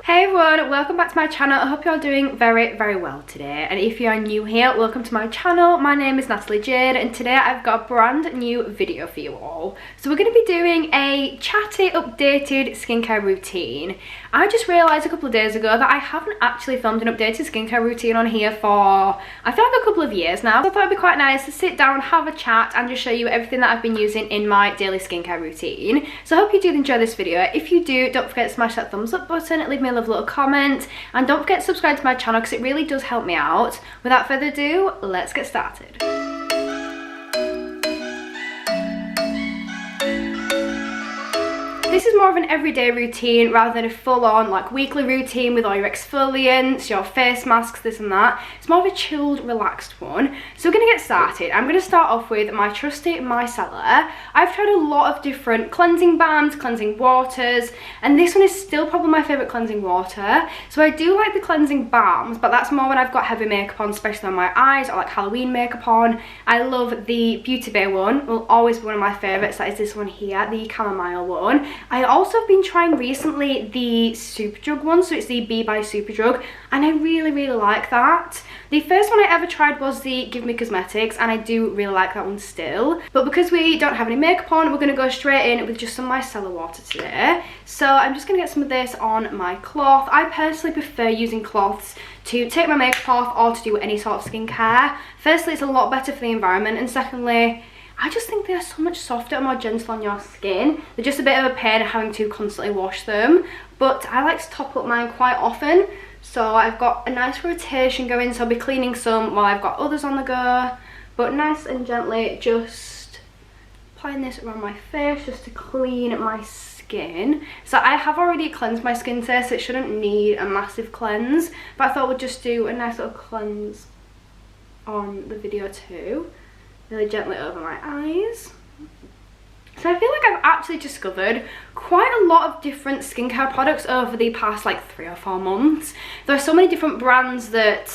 Hey everyone, welcome back to my channel. I hope you're doing very well today, and if you're new here, welcome to my channel. My name is Natalie Jade and today I've got a brand new video for you all. So we're going to be doing a chatty updated skincare routine. I just realised a couple of days ago that I haven't actually filmed an updated skincare routine on here for I feel like a couple of years now. So I thought it'd be quite nice to sit down, have a chat and just show you everything that I've been using in my daily skincare routine. So I hope you do enjoy this video. If you do, don't forget to smash that thumbs up button, leave me a lovely little comment, and don't forget to subscribe to my channel because it really does help me out. Without further ado, let's get started. This is more of an everyday routine rather than a full-on like weekly routine with all your exfoliants, your face masks, this and that. It's more of a chilled, relaxed one. So we're going to get started. I'm going to start off with my trusty micellar. I've tried a lot of different cleansing balms, cleansing waters, and this one is still probably my favourite cleansing water. So I do like the cleansing balms, but that's more when I've got heavy makeup on, especially on my eyes, or like Halloween makeup on. I love the Beauty Bay one, will always be one of my favourites. That is this one here, the chamomile one. I also have been trying recently the Superdrug one, so it's the Be by Superdrug, and I really like that. The first one I ever tried was the Give Me Cosmetics, and I do really like that one still. But because we don't have any makeup on, we're going to go straight in with just some micellar water today. So I'm just going to get some of this on my cloth. I personally prefer using cloths to take my makeup off or to do any sort of skincare. Firstly, it's a lot better for the environment, and secondly, I just think they are so much softer and more gentle on your skin. They're just a bit of a pain having to constantly wash them, but I like to top up mine quite often. So I've got a nice rotation going, so I'll be cleaning some while I've got others on the go. But nice and gently just applying this around my face just to clean my skin. So I have already cleansed my skin today, so it shouldn't need a massive cleanse. But I thought we'd just do a nice little cleanse on the video too. Really gently over my eyes. So I feel like I've actually discovered quite a lot of different skincare products over the past like 3 or 4 months. There are so many different brands that,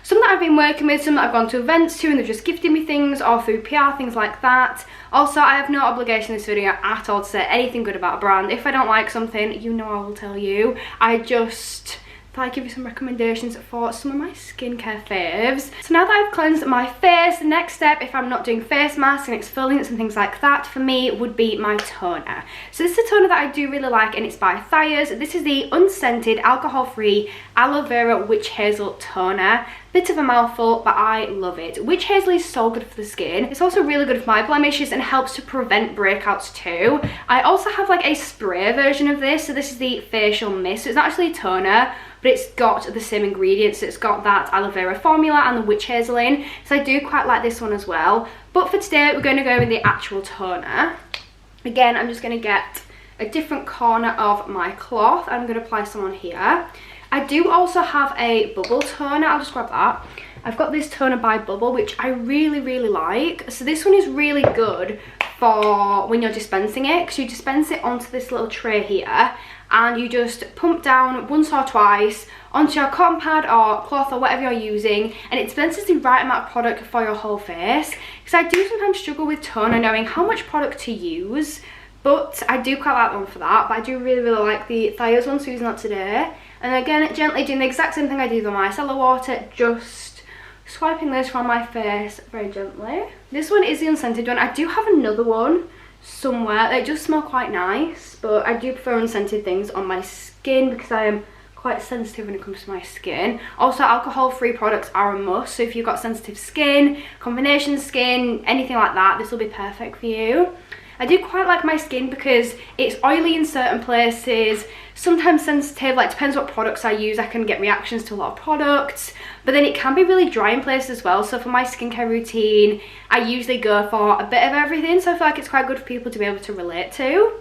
some that I've been working with, some that I've gone to events to and they've just gifted me things, or through PR, things like that. Also, I have no obligation in this video at all to say anything good about a brand. If I don't like something, you know I will tell you. I just thought I'd give you some recommendations for some of my skincare faves. So now that I've cleansed my face, the next step, if I'm not doing face masks and exfoliants and things like that, for me would be my toner. So this is a toner that I do really like, and it's by Thayers. This is the unscented, alcohol-free aloe vera witch hazel toner. Bit of a mouthful, but I love it. Witch hazel is so good for the skin. It's also really good for my blemishes and helps to prevent breakouts too. I also have like a spray version of this. So this is the facial mist. So it's not actually a toner, but it's got the same ingredients. It's got that aloe vera formula and the witch hazel in. So I do quite like this one as well. But for today, we're going to go with the actual toner. Again, I'm just going to get a different corner of my cloth. I'm going to apply some on here. I do also have a bubble toner. I'll just grab that. I've got this toner by Bubble, which I really like. So this one is really good for when you're dispensing it, because you dispense it onto this little tray here, and you just pump down once or twice onto your cotton pad or cloth or whatever you're using, and it dispenses the right amount of product for your whole face. Because I do sometimes struggle with toner knowing how much product to use, but I do quite like one for that. But I do really like the Thayers one, so using that today. And again, gently doing the exact same thing I do with my micellar water, just swiping this around my face very gently. This one is the unscented one. I do have another one somewhere. They just smell quite nice, but I do prefer unscented things on my skin because I am quite sensitive when it comes to my skin. Also, alcohol-free products are a must, so if you've got sensitive skin, combination skin, anything like that, this will be perfect for you. I do quite like my skin because it's oily in certain places, sometimes sensitive, like depends what products I use. I can get reactions to a lot of products, but then it can be really dry in places as well. So for my skincare routine, I usually go for a bit of everything, so I feel like it's quite good for people to be able to relate to.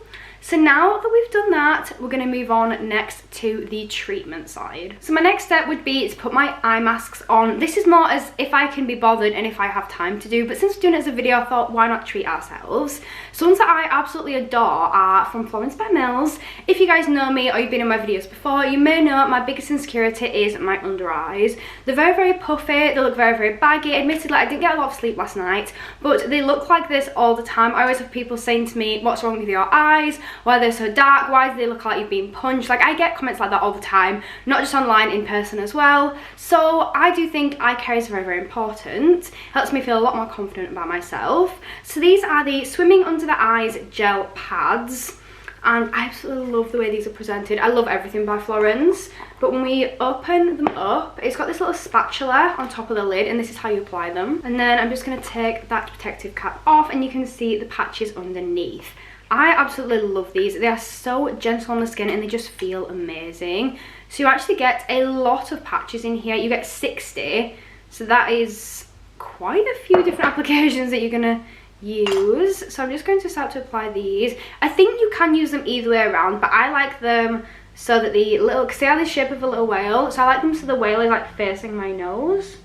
So now that we've done that, we're going to move on next to the treatment side. So my next step would be to put my eye masks on. This is more as if I can be bothered and if I have time to do, but since we're doing it as a video, I thought why not treat ourselves. So ones that I absolutely adore are from Florence by Mills. If you guys know me or you've been in my videos before, you may know my biggest insecurity is my under eyes. They're very puffy, they look very baggy. Admittedly, I didn't get a lot of sleep last night, but they look like this all the time. I always have people saying to me, what's wrong with your eyes? why they're so dark, why do they look like you've been punched. Like, I get comments like that all the time, not just online, in person as well. So I do think eye care is very, very important. Helps me feel a lot more confident about myself. So these are the Swimming Under the Eyes gel pads, and I absolutely love the way these are presented. I love everything by Florence, but when we open them up, it's got this little spatula on top of the lid, and this is how you apply them. And then I'm just going to take that protective cap off, and you can see the patches underneath. I absolutely love these. They are so gentle on the skin and they just feel amazing. So you actually get a lot of patches in here. You get 60, so that is quite a few different applications that you're going to use. So I'm just going to start to apply these. I think you can use them either way around, but I like them so that the little, because they are the shape of a little whale, so I like them so the whale is like facing my nose,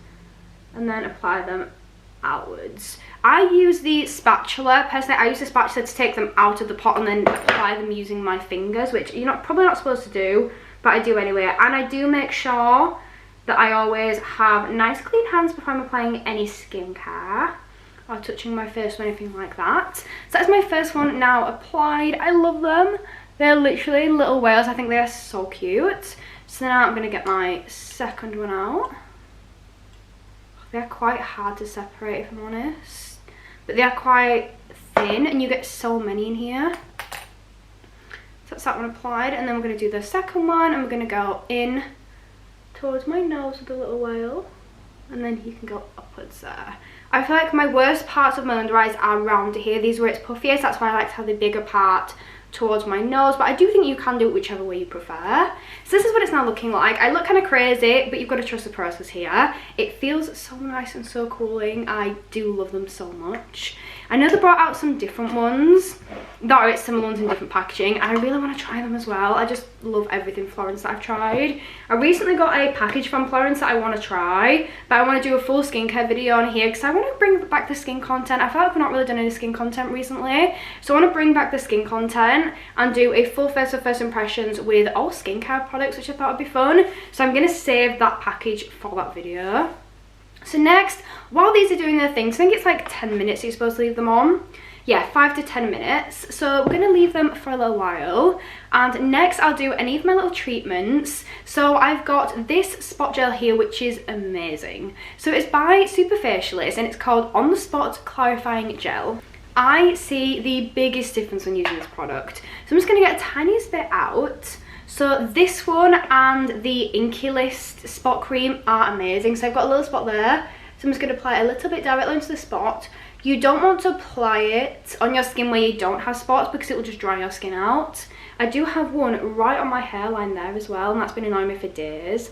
and then apply them outwards. I use the spatula, personally I use the spatula to take them out of the pot and then apply them using my fingers, which you're probably not supposed to do, but I do anyway. And I do make sure that I always have nice clean hands before I'm applying any skincare or touching my face or anything like that. So that's my first one now applied. I love them. They're literally little whales. I think they are so cute. So now I'm going to get my second one out. They're quite hard to separate, if I'm honest, but they are quite thin and you get so many in here. So that's that one applied, and then we're going to do the second one, and we're going to go in towards my nose with the little whale, and then you can go upwards there. I feel like my worst parts of my under eyes are around here. These where it's puffiest, that's why I like to have the bigger part towards my nose, but I do think you can do it whichever way you prefer. So this is what it's now looking like. I look kind of crazy, but you've got to trust the process here. It feels so nice and so cooling. I do love them so much. I know they brought out some different ones that are similar ones in different packaging. I really want to try them as well. I just love everything Florence that I've tried. I recently got a package from Florence that I want to try, but I want to do a full skincare video on here because I want to bring back the skin content. I feel like we've not really done any skin content recently, so I want to bring back the skin content and do a full face of first impressions with all skincare products, which I thought would be fun. So I'm going to save that package for that video. So next, while these are doing their thing, so I think it's like 10 minutes you're supposed to leave them on. Yeah, 5 to 10 minutes. So we're going to leave them for a little while. And next I'll do any of my little treatments. So I've got this spot gel here, which is amazing. So it's by Superfacialist and it's called On The Spot Clarifying Gel. I see the biggest difference when using this product. So I'm just going to get a tiniest bit out. So this one and the Inky List spot cream are amazing. So I've got a little spot there. So I'm just going to apply a little bit directly into the spot. You don't want to apply it on your skin where you don't have spots because it will just dry your skin out. I do have one right on my hairline there as well, and that's been annoying me for days.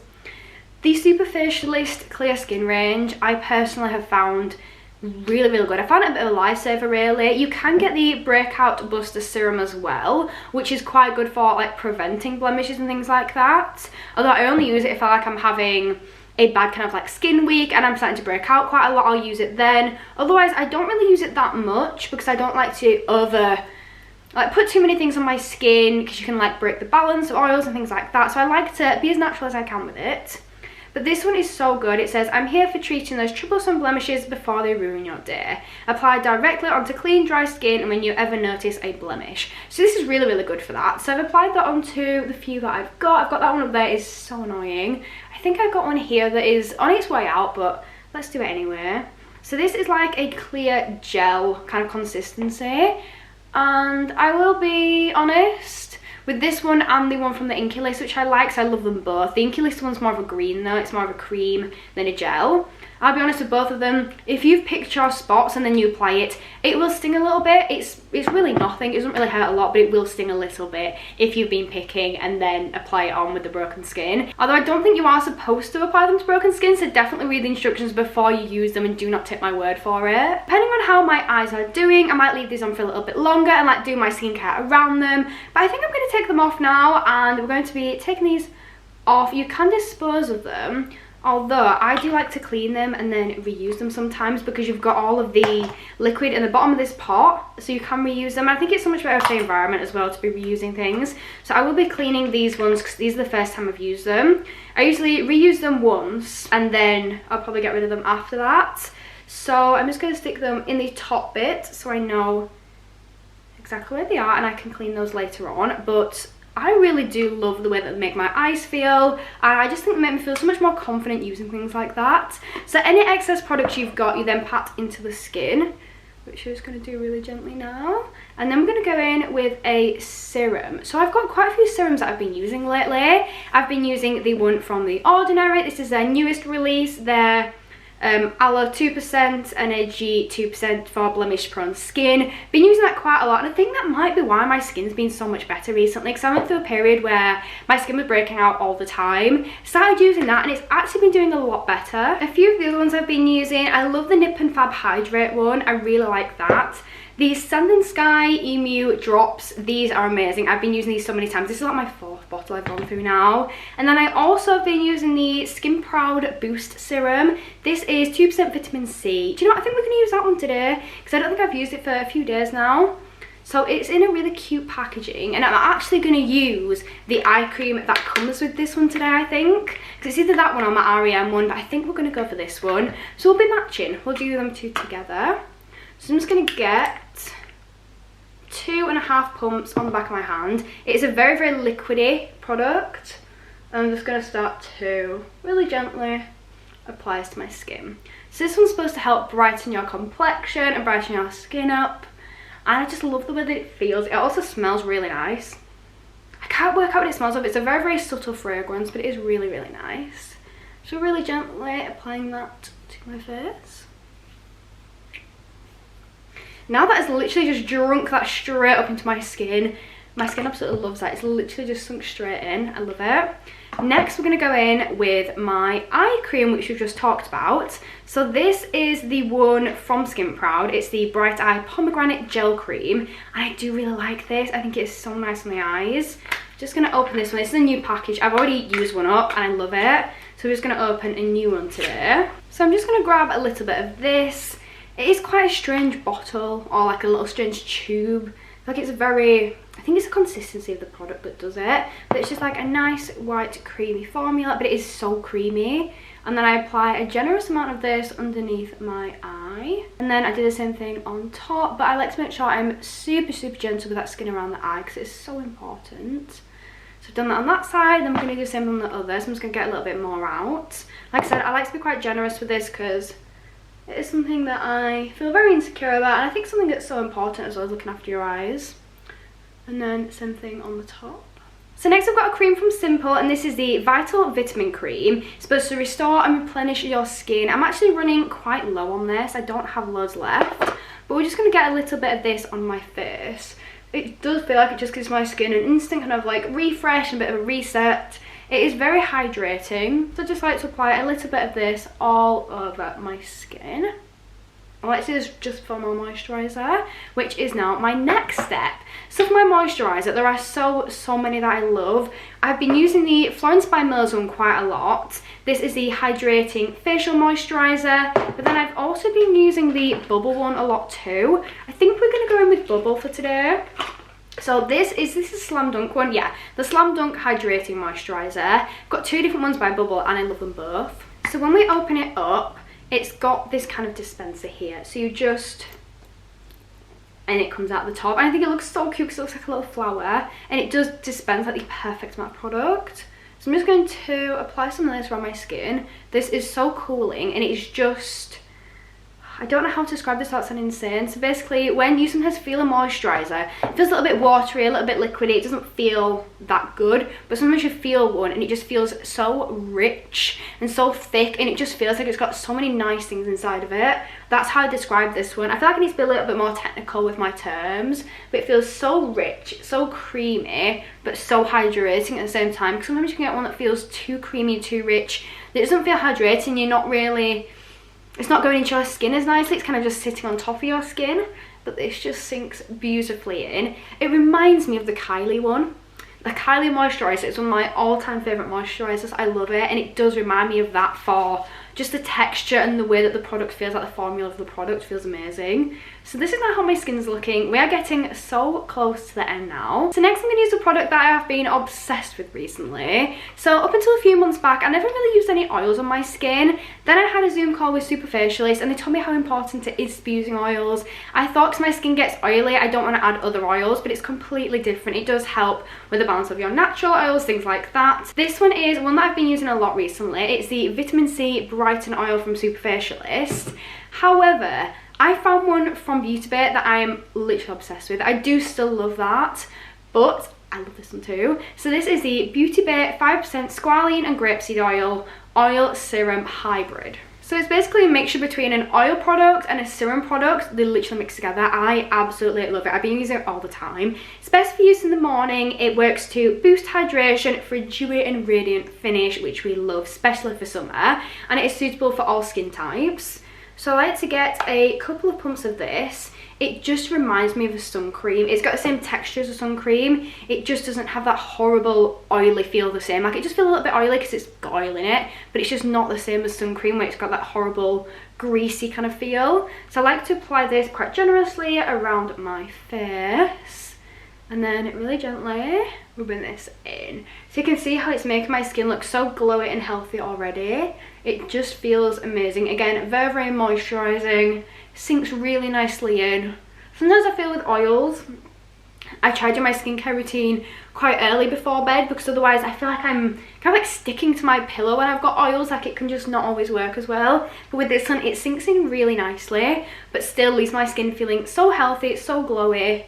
The Superfacialist Clear Skin range I personally have found really, really good. I found it a bit of a lifesaver really. You can get the Breakout Buster Serum as well, which is quite good for like preventing blemishes and things like that. Although I only use it if I am having a bad kind of like skin week and I'm starting to break out quite a lot, I'll use it then. Otherwise I don't really use it that much because I don't like to put too many things on my skin because you can like break the balance of oils and things like that. So I like to be as natural as I can with it. But this one is so good. It says, I'm here for treating those troublesome blemishes before they ruin your day. Apply directly onto clean, dry skin when you ever notice a blemish. So this is really, really good for that. So I've applied that onto the few that I've got. I've got that one up there. It's so annoying. I think I've got one here that is on its way out, but let's do it anyway. So this is like a clear gel kind of consistency. And I will be honest, with this one and the one from the Inky List, which I like, so I love them both. The Inky List one's more of a green though, it's more of a cream than a gel. I'll be honest with both of them, if you've picked your spots and then you apply it, it will sting a little bit. It's really nothing, it doesn't really hurt a lot, but it will sting a little bit if you've been picking and then apply it on with the broken skin. Although I don't think you are supposed to apply them to broken skin, so definitely read the instructions before you use them and do not take my word for it. Depending on how my eyes are doing, I might leave these on for a little bit longer and like do my skincare around them. But I think I'm going to take them off now and we're going to be taking these off. You can dispose of them, although I do like to clean them and then reuse them sometimes because you've got all of the liquid in the bottom of this pot, so you can reuse them. I think it's so much better for the environment as well to be reusing things. So I will be cleaning these ones because these are the first time I've used them. I usually reuse them once and then I'll probably get rid of them after that. So I'm just going to stick them in the top bit so I know exactly where they are, and I can clean those later on. But I really do love the way that they make my eyes feel, and I just think they make me feel so much more confident using things like that. So any excess products you've got, you then pat into the skin, which I'm just going to do really gently now. And then we're going to go in with a serum. So I've got quite a few serums that I've been using lately. I've been using the one from The Ordinary. This is their newest release. Their Aloe 2% and Edgy 2% for blemish prone skin. Been using that quite a lot, and I think that might be why my skin's been so much better recently, because I went through a period where my skin was breaking out all the time. Started using that and it's actually been doing a lot better. A few of the other ones I've been using, I love the Nip and Fab Hydrate one. I really like that. These Sand and Sky Emu drops, these are amazing. I've been using these so many times. This is like my 4th bottle I've gone through now. And then I also have been using the Skin Proud Boost Serum. This is 2% vitamin C. Do you know what? I think we're going to use that one today, because I don't think I've used it for a few days now. So it's in a really cute packaging, and I'm actually going to use the eye cream that comes with this one today, I think. Because it's either that one or my REM one, but I think we're going to go for this one. So we'll be matching. We'll do them two together. So I'm just going to get 2.5 pumps on the back of my hand. It's a very, very liquidy product. I'm just going to start to really gently apply this to my skin. So this one's supposed to help brighten your complexion and brighten your skin up. And I just love the way that it feels. It also smells really nice. I can't work out what it smells of. It's a very, very subtle fragrance, but it is really, really nice. So really gently applying that to my face. Now that has literally just drunk that straight up into my skin absolutely loves that. It's literally just sunk straight in. I love it. Next, we're going to go in with my eye cream, which we've just talked about. So this is the one from Skin Proud. It's the Bright Eye Pomegranate Gel Cream. And I do really like this. I think it's so nice on the eyes. Just going to open this one. This is a new package. I've already used one up and I love it. So we're just going to open a new one today. So I'm just going to grab a little bit of this. It is quite a strange bottle, or like a little strange tube. Like it's very, I think it's the consistency of the product that does it. But it's just like a nice white creamy formula, but it is so creamy. And then I apply a generous amount of this underneath my eye. And then I do the same thing on top, but I like to make sure I'm super, super gentle with that skin around the eye, because it's so important. So I've done that on that side, then we're going to do the same on the other. So I'm just going to get a little bit more out. Like I said, I like to be quite generous with this, because it is something that I feel very insecure about, and I think something that's so important as well as looking after your eyes. And then same thing on the top. So next I've got a cream from Simple, and this is the Vital Vitamin Cream. It's supposed to restore and replenish your skin. I'm actually running quite low on this. I don't have loads left, but we're just going to get a little bit of this on my face. It does feel like it just gives my skin an instant kind of like refresh and a bit of a reset. It is very hydrating, so I just like to apply a little bit of this all over my skin. I like to do this just for my moisturiser, which is now my next step. So for my moisturiser, there are so many that I love. I've been using the Florence by Mills one quite a lot. This is the Hydrating Facial Moisturiser, but then I've also been using the Bubble one a lot too. I think we're going to go in with Bubble for today. So this is a Slam Dunk one, yeah, the Slam Dunk Hydrating Moisturiser. I've got two different ones by Bubble and I love them both. So when we open it up, it's got this kind of dispenser here. So you just, and it comes out the top. And I think it looks so cute because it looks like a little flower. And it does dispense like the perfect amount of product. So I'm just going to apply some of this around my skin. This is so cooling, and it's just, I don't know how to describe this without sounding insane. So basically, when you sometimes feel a moisturiser, it feels a little bit watery, a little bit liquidy. It doesn't feel that good. But sometimes you feel one and it just feels so rich and so thick, and it just feels like it's got so many nice things inside of it. That's how I describe this one. I feel like I need to be a little bit more technical with my terms, but it feels so rich, so creamy, but so hydrating at the same time. Because sometimes you can get one that feels too creamy, too rich. It doesn't feel hydrating. You're not really, it's not going into your skin as nicely. It's kind of just sitting on top of your skin, but this just sinks beautifully in. It reminds me of the Kylie one. The Kylie moisturiser is one of my all-time favourite moisturisers. I love it, and it does remind me of that for just the texture and the way that the product feels, like the formula of the product feels amazing. So this is now how my skin's looking. We are getting so close to the end now. So next I'm going to use a product that I have been obsessed with recently. So up until a few months back, I never really used any oils on my skin. Then I had a Zoom call with superfacialists and they told me how important it is to be using oils. I thought because my skin gets oily, I don't want to add other oils, but it's completely different. It does help with the balance of your natural oils, things like that. This one is one that I've been using a lot recently. It's the Vitamin C Brighten Oil from Superfacialist. However, I found one from Beauty Bay that I am literally obsessed with. I do still love that, but I love this one too. So this is the Beauty Bay 5% squalene and grapeseed oil serum hybrid. So it's basically a mixture between an oil product and a serum product. They literally mix together. I absolutely love it. I've been using it all the time. It's best for use in the morning. It works to boost hydration for a dewy and radiant finish, which we love, especially for summer. And it is suitable for all skin types. So I like to get a couple of pumps of this. It just reminds me of a sun cream. It's got the same texture as a sun cream. It just doesn't have that horrible oily feel the same. Like, it just feels a little bit oily because it's got oil in it, but it's just not the same as sun cream where it's got that horrible greasy kind of feel. So I like to apply this quite generously around my face and then really gently rubbing this in. So you can see how it's making my skin look so glowy and healthy already. It just feels amazing. Again, very, very moisturising. Sinks really nicely in. Sometimes I feel with oils, I try to do my skincare routine quite early before bed because otherwise I feel like I'm kind of like sticking to my pillow when I've got oils. Like, it can just not always work as well. But with this one, it sinks in really nicely, but still leaves my skin feeling so healthy, so glowy.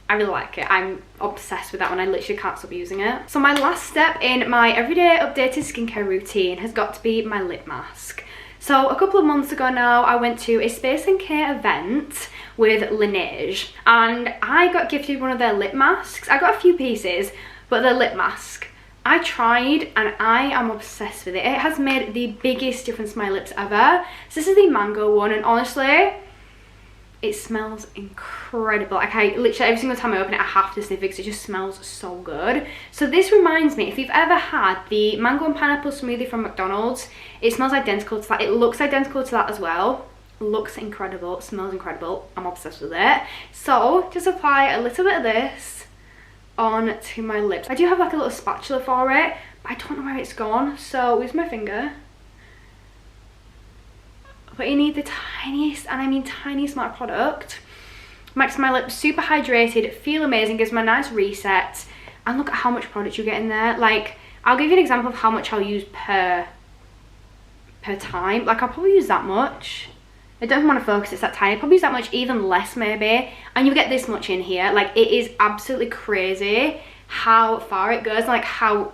I really like it. I'm obsessed with that one. I literally can't stop using it. So my last step in my everyday updated skincare routine has got to be my lip mask. So a couple of months ago now, I went to a Space & Care event with Laneige and I got gifted one of their lip masks. I got a few pieces, but their lip mask, I tried and I am obsessed with it. It has made the biggest difference to my lips ever. So this is the mango one, and honestly, it smells incredible. Like, I literally, every single time I open it, I have to sniff it because it just smells so good. So this reminds me, if you've ever had the mango and pineapple smoothie from McDonald's, it smells identical to that. It looks identical to that as well. Looks incredible, smells incredible. I'm obsessed with it. So just apply a little bit of this on to my lips. I do have like a little spatula for it, but I don't know where it's gone. So with my finger. But you need the tiniest, and I mean tiniest amount of product. Makes my lips super hydrated, feel amazing, gives me a nice reset. And look at how much product you get in there. Like, I'll give you an example of how much I'll use per time. Like, I'll probably use that much. I don't want to focus, it's that tiny. I'll probably use that much, even less maybe. And you get this much in here. Like, it is absolutely crazy how far it goes, like how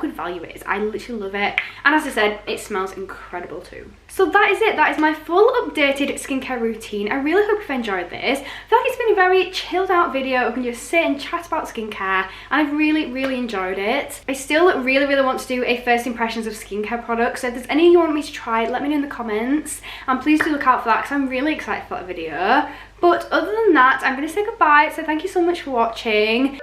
good value it is. I literally love it, and as I said, it smells incredible too. So that is it. That is my full updated skincare routine. I really hope you've enjoyed this. I feel like it's been a very chilled out video. I can just sit and chat about skincare, and I've really enjoyed it. I still really want to do a first impressions of skincare products, so if there's any you want me to try, let me know in the comments, and please do look out for that because I'm really excited for that video. But other than that, I'm going to say goodbye. So thank you so much for watching.